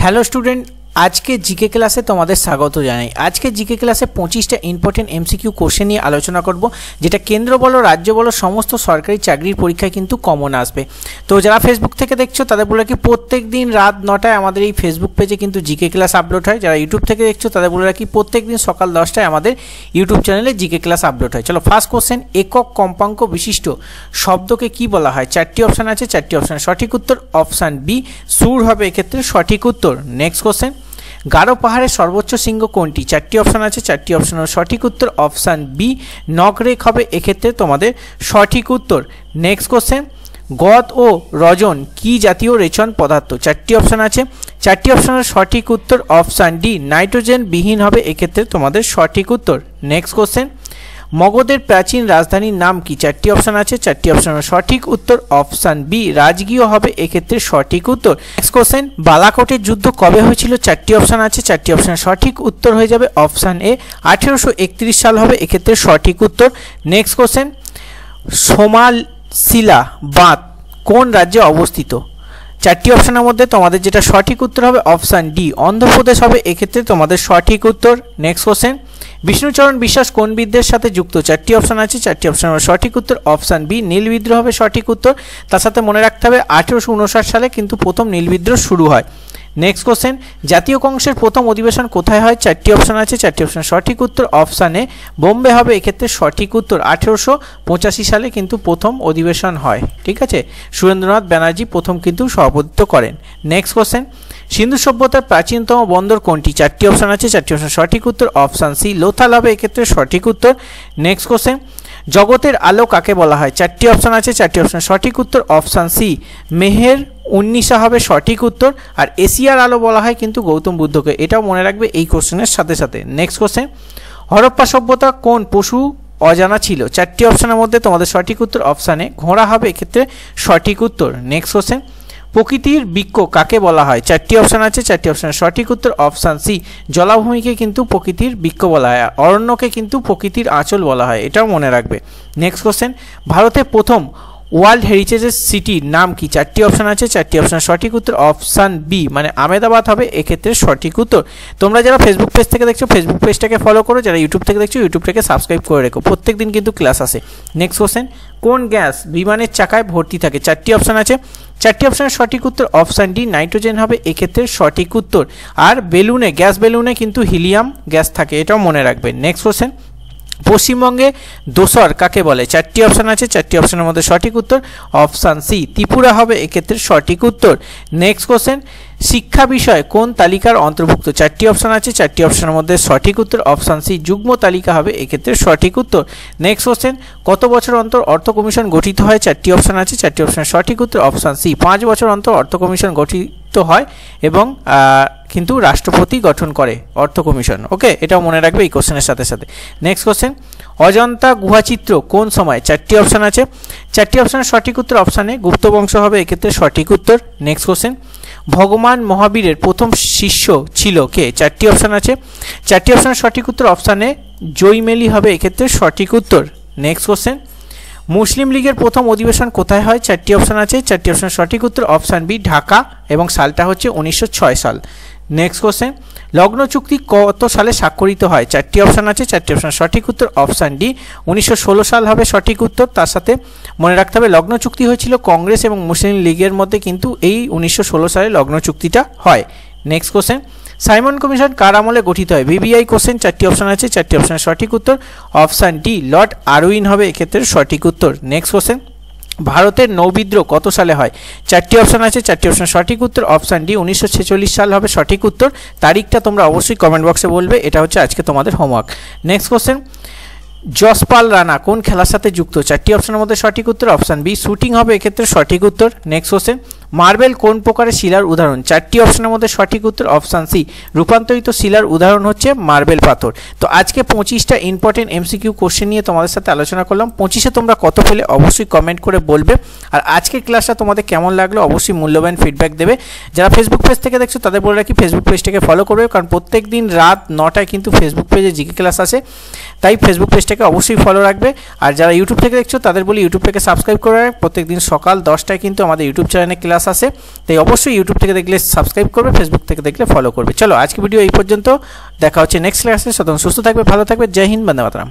Hello student, আজকে GK ক্লাসে তোমাদের স্বাগত জানাই। আজকে জিকে ক্লাসে 25টা ইম্পর্টেন্ট এমসিকিউ কোশ্চেন নিয়ে আলোচনা করব, যেটা কেন্দ্র বলো রাজ্য বলো সমস্ত সরকারি চাকরির পরীক্ষায় কিন্তু কমন আসবে। তো যারা ফেসবুক থেকে দেখছো তাদের বলে রাখি, প্রত্যেক দিন রাত 9টায় আমাদের এই ফেসবুক পেজে কিন্তু জিকে ক্লাস আপলোড হয়। যারা ইউটিউব থেকে দেখছো তাদের বলে রাখি, প্রত্যেক দিন সকাল 10টায় আমাদের ইউটিউব চ্যানেলে জিকে ক্লাস আপলোড হয়। চলো ফার্স্ট কোশ্চেন, একক কম্পাঙ্ক বিশিষ্ট শব্দকে কি বলা হয়? 4টি অপশান আছে, 4টি অপশান সঠিক উত্তর অপশান বি সুর হবে এক্ষেত্রে সঠিক উত্তর। নেক্সট কোশ্চেন, গারো পাহাড়ের সর্বোচ্চ শৃঙ্গ কোনটি? 4টি অপশান আছে, 4টি অপশানের সঠিক উত্তর অপশান বি নগরেক হবে এক্ষেত্রে তোমাদের সঠিক উত্তর। নেক্সট কোশ্চেন, গদ ও রজন কি জাতীয় রেচন পদার্থ? 4টি অপশান আছে, 4টি অপশানের সঠিক উত্তর অপশান ডি নাইট্রোজেন বিহীন হবে এক্ষেত্রে তোমাদের সঠিক উত্তর। নেক্সট কোশ্চেন, মগধের প্রাচীন রাজধানীর নাম কি? 4টি অপশান আছে, 4টি অপশানের সঠিক উত্তর অপশান বি রাজগীয় হবে এক্ষেত্রে সঠিক উত্তর। নেক্সট কোশ্চেন, বালাকোটের যুদ্ধ কবে হয়েছিল? 4টি অপশান আছে, 4টি অপশানের সঠিক উত্তর হয়ে যাবে অপশান এ 1831 সাল হবে এক্ষেত্রে সঠিক উত্তর। নেক্সট কোশ্চেন, সোমালশিলা বাঁধ কোন রাজ্যে অবস্থিত? 4টি অপশানের মধ্যে তোমাদের যেটা সঠিক উত্তর হবে অপশান ডি অন্ধ্রপ্রদেশ হবে এক্ষেত্রে তোমাদের সঠিক উত্তর। নেক্সট কোশ্চেন, বিষ্ণুচরণ বিশ্বাস কোন বিদ্রোহের সাথে যুক্ত? 4টি অপশান আছে, 4টি অপশানের সঠিক উত্তর অপশান বি নীল বিদ্রোহ হবে সঠিক উত্তর। তার সাথে মনে রাখতে হবে 1859 সালে কিন্তু প্রথম নীল বিদ্রোহ শুরু হয়। নেক্সট কোশ্চেন, জাতীয় কংগ্রেসের প্রথম অধিবেশন কোথায় হয়? 4টি অপশান আছে, 4টি অপশান সঠিক উত্তর অপশান এ বোম্বে হবে এক্ষেত্রে সঠিক উত্তর। 1885 সালে কিন্তু প্রথম অধিবেশন হয়। ঠিক আছে, সুরেন্দ্রনাথ ব্যানার্জি প্রথম কিন্তু সভাপতিত্ব করেন। নেক্সট কোশ্চেন, সিন্ধু সভ্যতার প্রাচীনতম বন্দর কোনটি? 4টি অপশান আছে, 4টি অপশান সঠিক উত্তর অপশান সি লোথাল হবে এক্ষেত্রে সঠিক উত্তর। নেক্সট কোশ্চেন, জগতের আলো কাকে বলা হয়? 4টি অপশান আছে, 4টি অপশান সঠিক উত্তর অপশান সি মেহের উন্নিশা হবে সঠিক উত্তর। আর এশিয়ার আলো বলা হয় কিন্তু গৌতম বুদ্ধকে, এটাও মনে রাখবে এই কোশ্চেনের সাথে সাথে। নেক্সট কোশ্চেন, হরপ্পা সভ্যতা কোন পশু অজানা ছিল? 4টি অপশানের মধ্যে তোমাদের সঠিক উত্তর অপশানে ঘোড়া হবে এক্ষেত্রে সঠিক উত্তর। নেক্সট কোশ্চেন, প্রকৃতির বৃক্ষ কাকে বলা হয়? 4টি অপশান আছে, 4টি অপশানের সঠিক উত্তর অপশান সি জলাভূমিকে কিন্তু প্রকৃতির বৃক্ষ বলা হয়, অরণ্যকে কিন্তু প্রকৃতির আঁচল বলা হয়, এটাও মনে রাখবে। নেক্সট কোশ্চেন, ভারতের প্রথম ওয়ার্ল্ড হেরিটেজের সিটির নাম কি? 4টি অপশান আছে, 4টি অপশান সঠিক উত্তর অপশান বি মানে আহমেদাবাদ হবে এক্ষেত্রে সঠিক উত্তর। তোমরা যারা ফেসবুক পেজ থেকে দেখছো ফেসবুক পেজটাকে ফলো করো, যারা ইউটিউব থেকে দেখছো ইউটিউবটাকে সাবস্ক্রাইব করে রেখো, প্রত্যেক দিন কিন্তু ক্লাস আসে। নেক্সট কোশ্চেন, কোন গ্যাস বিমানের চাকায় ভর্তি থাকে? 4টি অপশান আছে, 4টি অপশানের সঠিক উত্তর অপশান ডি নাইট্রোজেন হবে এক্ষেত্রে সঠিক উত্তর। আর বেলুনে গ্যাস বেলুনে কিন্তু হিলিয়াম গ্যাস থাকে, এটাও মনে রাখবে। নেক্সট কোশ্চেন, পশ্চিমবঙ্গে দোসর কাকে বলে? 4টি অপশান আছে, 4টি অপশানের মধ্যে সঠিক উত্তর অপশান সি ত্রিপুরা হবে এক্ষেত্রে সঠিক উত্তর। নেক্সট কোশ্চেন, শিক্ষা বিষয় কোন তালিকার অন্তর্ভুক্ত? 4টি অপশান আছে, 4টি অপশানের মধ্যে সঠিক উত্তর অপশান সি যুগ্ম তালিকা হবে এক্ষেত্রে সঠিক উত্তর। নেক্সট কোশ্চেন, কত বছর অন্তর অর্থ কমিশন গঠিত হয়? 4টি অপশান আছে, 4টি অপশানের সঠিক উত্তর অপশান সি 5 বছর অন্তর অর্থ কমিশন গঠিত হয় এবং কিন্তু রাষ্ট্রপতি গঠন করে অর্থ কমিশন। ওকে, এটাও মনে রাখবে এই কোশ্চেনের সাথে সাথে। নেক্সট কোশ্চেন, অজন্তা গুহাচিত্র কোন সময়? 4টি অপশান আছে, 4টি অপশানের সঠিক উত্তর অপশানে গুপ্ত বংশ হবে এক্ষেত্রে সঠিক উত্তর। নেক্সট কোশ্চেন, ভগবান মহাবীরের প্রথম শিষ্য ছিল কে? 4টি অপশান আছে, 4টি অপশানের সঠিক উত্তর অপশানে জৈমেলি হবে এক্ষেত্রে সঠিক উত্তর। নেক্সট কোশ্চেন, মুসলিম লীগের প্রথম অধিবেশন কোথায় হয়? 4টি অপশান আছে, 4টি অপশানের সঠিক উত্তর অপশান বি ঢাকা এবং সালটা হচ্ছে 1906 সাল। নেক্সট কোশ্চেন, লগ্ন চুক্তি কত সালে স্বাক্ষরিত হয়? 4টি অপশান আছে, 4টি অপশান সঠিক উত্তর অপশান ডি 1916 সাল হবে সঠিক উত্তর। তার সাথে মনে রাখতে হবে লগ্ন চুক্তি হয়েছিল কংগ্রেস এবং মুসলিম লীগের মধ্যে, কিন্তু এই 1916 সালে লগ্ন চুক্তিটা হয়। নেক্সট কোশ্চেন, সাইমন কমিশন কার আমলে গঠিত হয়? ভিভিআই কোশ্চেন, 4টি অপশান আছে, 4টি অপশানের সঠিক উত্তর অপশান ডি লর্ড আরউইন হবে এক্ষেত্রে সঠিক উত্তর। নেক্সট কোশ্চেন, ভারতের নৌবিদ্রোহ কত সালে হয়? 4টি অপশান আছে, 4টি অপশান সঠিক উত্তর অপশান ডি 1946 সাল হবে সঠিক উত্তর। তারিখটা তোমরা অবশ্যই কমেন্ট বক্সে বলবে, এটা হচ্ছে আজকে তোমাদের homework. Next question, Yashpal Rana কোন খেলার সাথে যুক্ত? 4টি অপশানের মধ্যে সঠিক উত্তর অপশান বি শুটিং হবে এক্ষেত্রে সঠিক উত্তর। নেক্সট কোশ্চেন, মার্বেল কোন প্রকারের শিলার উদাহরণ? 4টি অপশানের মধ্যে সঠিক উত্তর অপশান সি রূপান্তরিত শিলার উদাহরণ হচ্ছে মার্বেল পাথর। তো আজকে 25টা ইম্পর্টেন্ট এমসিকিউ কোশ্চেন নিয়ে তোমাদের সাথে আলোচনা করলাম। 25-এ তোমরা কত পেলে অবশ্যই কমেন্ট করে বলবে। আর আজকের ক্লাসটা তোমাদের কেমন লাগলো অবশ্যই মূল্যবান ফিডব্যাক দেবে। যারা ফেসবুক পেজ থেকে দেখছো তাদের বলে রাখি ফেসবুক পেজটাকে ফলো করবে, কারণ প্রত্যেক দিন রাত 9টায় কিন্তু ফেসবুক পেজে জিকে ক্লাস আসে, তাই ফেসবুক পেজটাকে অবশ্যই ফলো রাখবে। আর যারা ইউটিউব থেকে দেখছো তাদের বলি ইউটিউবটাকে সাবস্ক্রাইব করে রাখবে, প্রত্যেক দিন সকাল 10টায় কিন্তু আমাদের ইউটিউব চ্যানেলে ক্লাস ক্লাস আসে, তাই অবশ্যই ইউটিউব থেকে দেখলে সাবস্ক্রাইব করবে, ফেসবুক থেকে দেখলে ফলো করবে। চলো আজকে ভিডিও এই পর্যন্ত, দেখা হচ্ছে নেক্সট ক্লাসে। সুতরাং সুস্থ থাকবে, ভালো থাকবে। জয় হিন্দ, বন্দে মাতরম।